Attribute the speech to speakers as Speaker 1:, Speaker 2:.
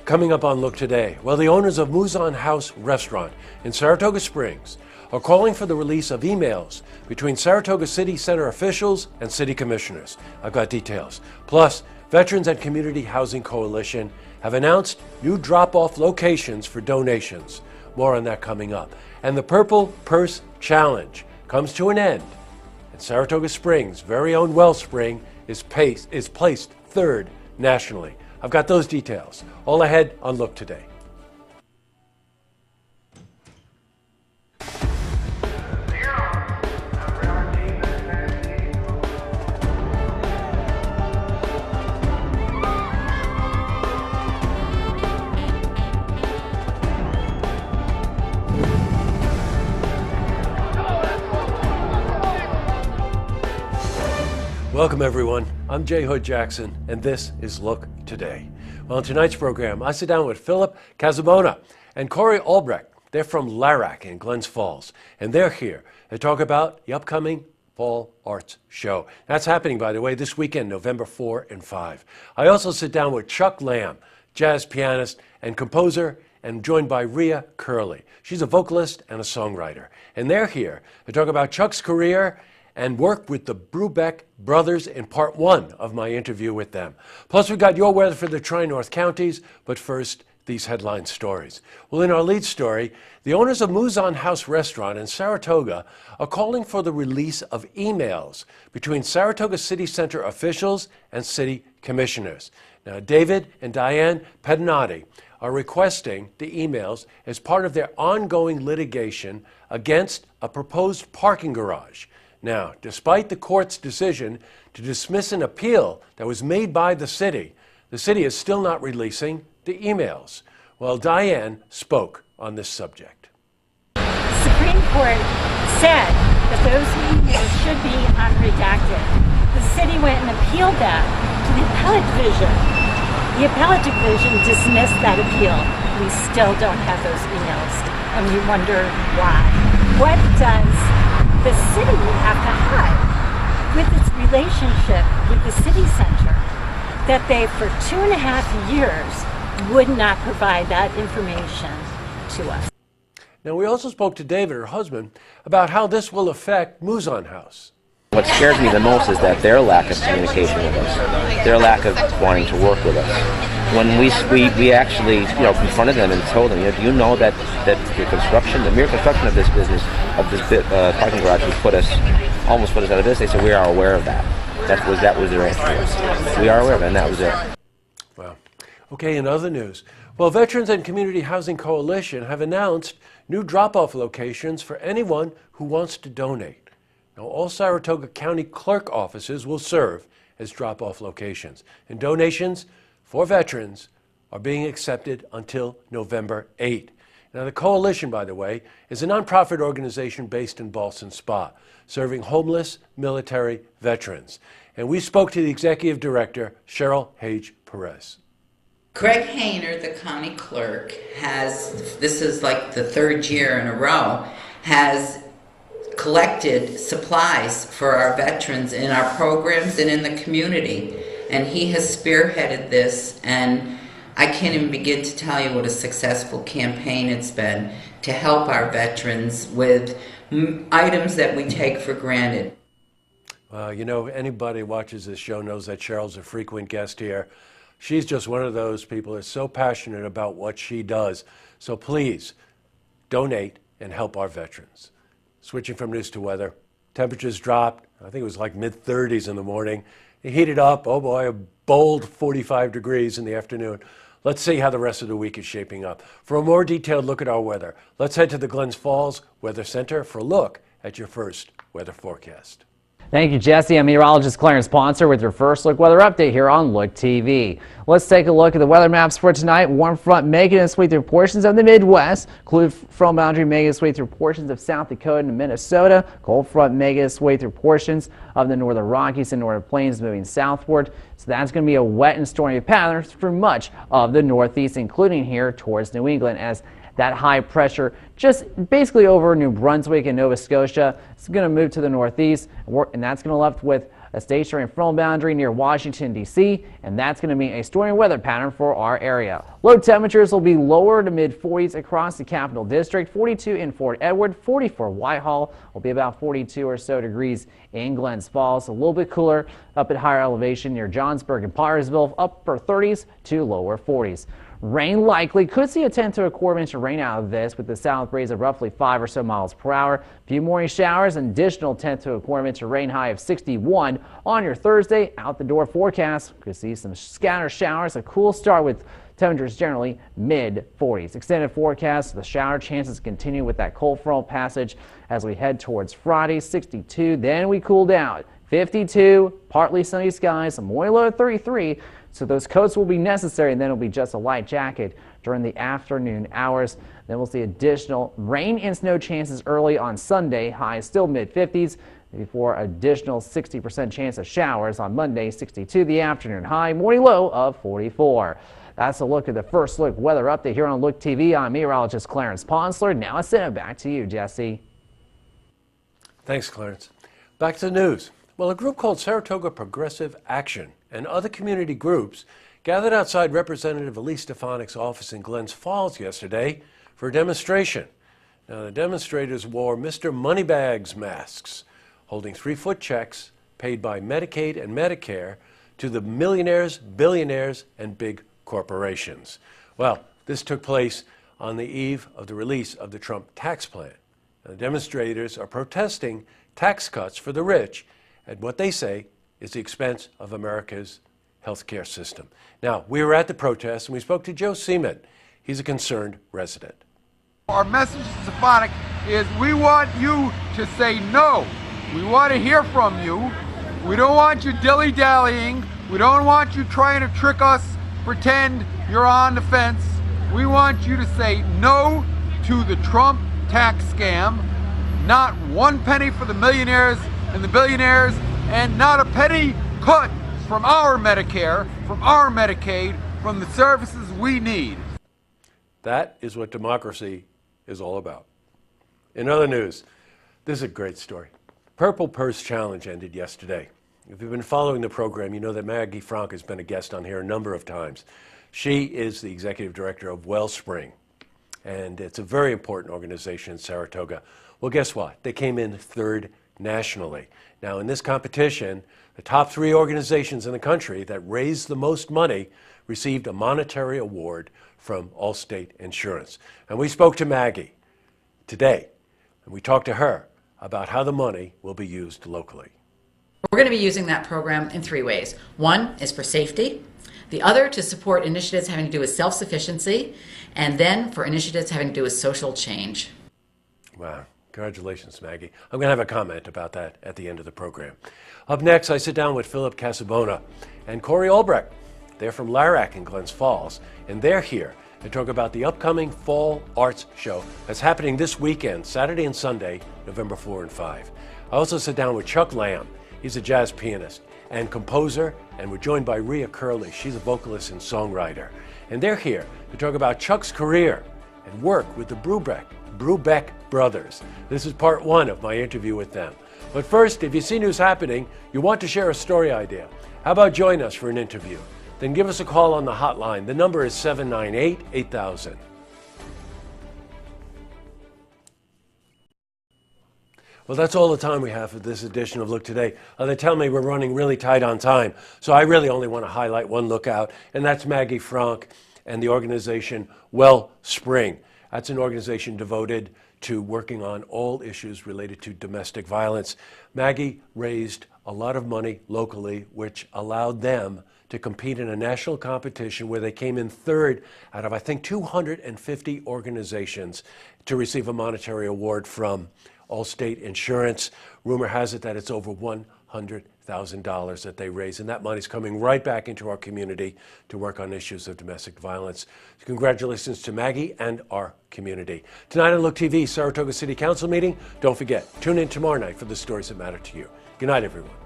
Speaker 1: Coming up on Look Today, well, the owners of Muzan House Restaurant in Saratoga Springs are calling for the release of emails between Saratoga City Center officials and city commissioners. I've got details. Plus, Veterans and Community Housing Coalition have announced new drop-off locations for donations. More on that coming up. And the Purple Purse Challenge comes to an end. And Saratoga Springs' very own Wellspring is placed third nationally. I've got those details. All ahead on Look Today. Welcome, everyone. I'm Jay Hood Jackson, and this is Look Today. Well, in tonight's program, I sit down with Philip Casabona and Corey Albrecht. They're from LARAC in Glens Falls, and they're here to talk about the upcoming Fall Arts Show. That's happening, by the way, this weekend, November 4 and 5. I also sit down with Chuck Lamb, jazz pianist and composer, and joined by Rhea Curley. She's a vocalist and a songwriter, and they're here to talk about Chuck's career and work with the Brubeck brothers in part one of my interview with them. Plus, we've got your weather for the Tri-North counties, but first, these headline stories. Well, in our lead story, the owners of Muzan House Restaurant in Saratoga are calling for the release of emails between Saratoga City Center officials and city commissioners. Now, David and Diane Pedinati are requesting the emails as part of their ongoing litigation against a proposed parking garage. Now, despite the court's decision to dismiss an appeal that was made by the city is still not releasing the emails. Well, Diane spoke on this subject.
Speaker 2: The Supreme Court said that those emails should be unredacted. The city went and appealed that to the appellate division. The appellate division dismissed that appeal. We still don't have those emails, and we wonder why. What does the city would have to hide with its relationship with the city center that they for 2.5 years would not provide that information to us.
Speaker 1: Now, we also spoke to David, her husband, about how this will affect Muzan House.
Speaker 3: What scares me the most is that their lack of communication with us, their lack of wanting to work with us. When we actually confronted them and told them, do you know that the construction, the mere construction of this business, of this parking garage would almost put us out of business? They said we are aware of that. That was their answer to us. We are aware of it, and that was it.
Speaker 1: Wow. Okay, in other news, well, Veterans and Community Housing Coalition have announced new drop-off locations for anyone who wants to donate. Now, all Saratoga County clerk offices will serve as drop-off locations, and donations for veterans are being accepted until November 8. Now, the coalition, by the way, is a nonprofit organization based in Ballston Spa, serving homeless military veterans. And we spoke to the executive director, Cheryl Hage Perez.
Speaker 4: Craig Hayner, the county clerk, this is like the third year in a row, has collected supplies for our veterans in our programs and in the community. And he has spearheaded this, and I can't even begin to tell you what a successful campaign it's been to help our veterans with items that we take for granted.
Speaker 1: Anybody who watches this show knows that Cheryl's a frequent guest here. She's just one of those people that's so passionate about what she does. So please, donate and help our veterans. Switching from news to weather, temperatures dropped. I think it was like mid-30s in the morning. It heated up, oh boy, a bold 45 degrees in the afternoon. Let's see how the rest of the week is shaping up. For a more detailed look at our weather, let's head to the Glens Falls Weather Center for a look at your first weather forecast.
Speaker 5: Thank you, Jesse. I'm meteorologist Clarence Ponser with your first look weather update here on Look TV. Let's take a look at the weather maps for tonight. Warm front making its way through portions of the Midwest. Cool front boundary making its way through portions of South Dakota and Minnesota. Cold front making its way through portions of the northern Rockies and northern plains moving southward. So that's going to be a wet and stormy pattern for much of the Northeast, including here towards New England, as that high pressure just basically over New Brunswick and Nova Scotia. It's going to move to the northeast, and that's going to left with a stationary front boundary near Washington, D.C., and that's going to mean a stormy weather pattern for our area. Low temperatures will be lower to mid-40s across the Capital District, 42 in Fort Edward, 40 for Whitehall, will be about 42 or so degrees in Glens Falls. A little bit cooler up at higher elevation near Johnsburg and Pottersville, upper 30s to lower 40s. Rain likely. Could see a 10 to a quarter inch of rain out of this with the south breeze of roughly 5 or so miles per hour. A few morning showers, an additional 10 to a quarter inch of rain, high of 61 on your Thursday. Out the door forecast. Could see some scattered showers. A cool start with temperatures generally mid-40s. Extended forecast. The shower chances continue with that cold front passage as we head towards Friday. 62. Then we cool down. 52. Partly sunny skies. A morning low of 33. So those coats will be necessary, and then it'll be just a light jacket during the afternoon hours. Then we'll see additional rain and snow chances early on Sunday. Highs still mid-50s before additional 60% chance of showers on Monday. 62 the afternoon high, morning low of 44. That's a look at the first look weather update here on Look TV. I'm meteorologist Clarence Ponsler. Now I send it back to you, Jesse.
Speaker 1: Thanks, Clarence. Back to the news. Well, a group called Saratoga Progressive Action and other community groups gathered outside Representative Elise Stefanik's office in Glens Falls yesterday for a demonstration. Now, the demonstrators wore Mr. Moneybags masks, holding 3-foot checks paid by Medicaid and Medicare to the millionaires, billionaires, and big corporations. Well, this took place on the eve of the release of the Trump tax plan. Now, the demonstrators are protesting tax cuts for the rich at what they say is the expense of America's healthcare system. Now, we were at the protest and we spoke to Joe Seaman. He's a concerned resident.
Speaker 6: Our message to Stefanik is we want you to say no. We want to hear from you. We don't want you dilly-dallying. We don't want you trying to trick us, pretend you're on the fence. We want you to say no to the Trump tax scam. Not 1 penny for the millionaires and the billionaires, and not a penny cut from our Medicare, from our Medicaid, from the services we need.
Speaker 1: That is what democracy is all about. In other news, this is a great story. Purple Purse Challenge ended yesterday. If you've been following the program, you know that Maggie Frank has been a guest on here a number of times. She is the executive director of Wellspring, and it's a very important organization in Saratoga. Well, guess what? They came in third nationally. Now, in this competition, the top 3 organizations in the country that raised the most money received a monetary award from Allstate Insurance. And we spoke to Maggie today, and we talked to her about how the money will be used locally.
Speaker 7: We're going to be using that program in 3 ways. One is for safety, the other to support initiatives having to do with self-sufficiency, and then for initiatives having to do with social change.
Speaker 1: Wow. Congratulations, Maggie. I'm going to have a comment about that at the end of the program. Up next, I sit down with Philip Casabona and Corey Albrecht. They're from LARAC in Glens Falls, and they're here to talk about the upcoming Fall Arts Show that's happening this weekend, Saturday and Sunday, November 4 and 5. I also sit down with Chuck Lamb. He's a jazz pianist and composer, and we're joined by Rhea Curley. She's a vocalist and songwriter. And they're here to talk about Chuck's career and work with the Brubeck Brothers. This is part 1 of my interview with them. But first, if you see news happening, you want to share a story idea, how about join us for an interview? Then give us a call on the hotline. The number is 798-8000. Well, that's all the time we have for this edition of Look Today. They tell me we're running really tight on time, so I really only want to highlight one lookout, and that's Maggie Frank and the organization Wellspring. That's an organization devoted to working on all issues related to domestic violence. Maggie raised a lot of money locally, which allowed them to compete in a national competition where they came in third out of, I think, 250 organizations to receive a monetary award from Allstate Insurance. Rumor has it that it's over $100,000 that they raised, and that money's coming right back into our community to work on issues of domestic violence. Congratulations to Maggie and our community. Tonight on Look TV, Saratoga City Council meeting. Don't forget, tune in tomorrow night for the stories that matter to you. Good night, everyone.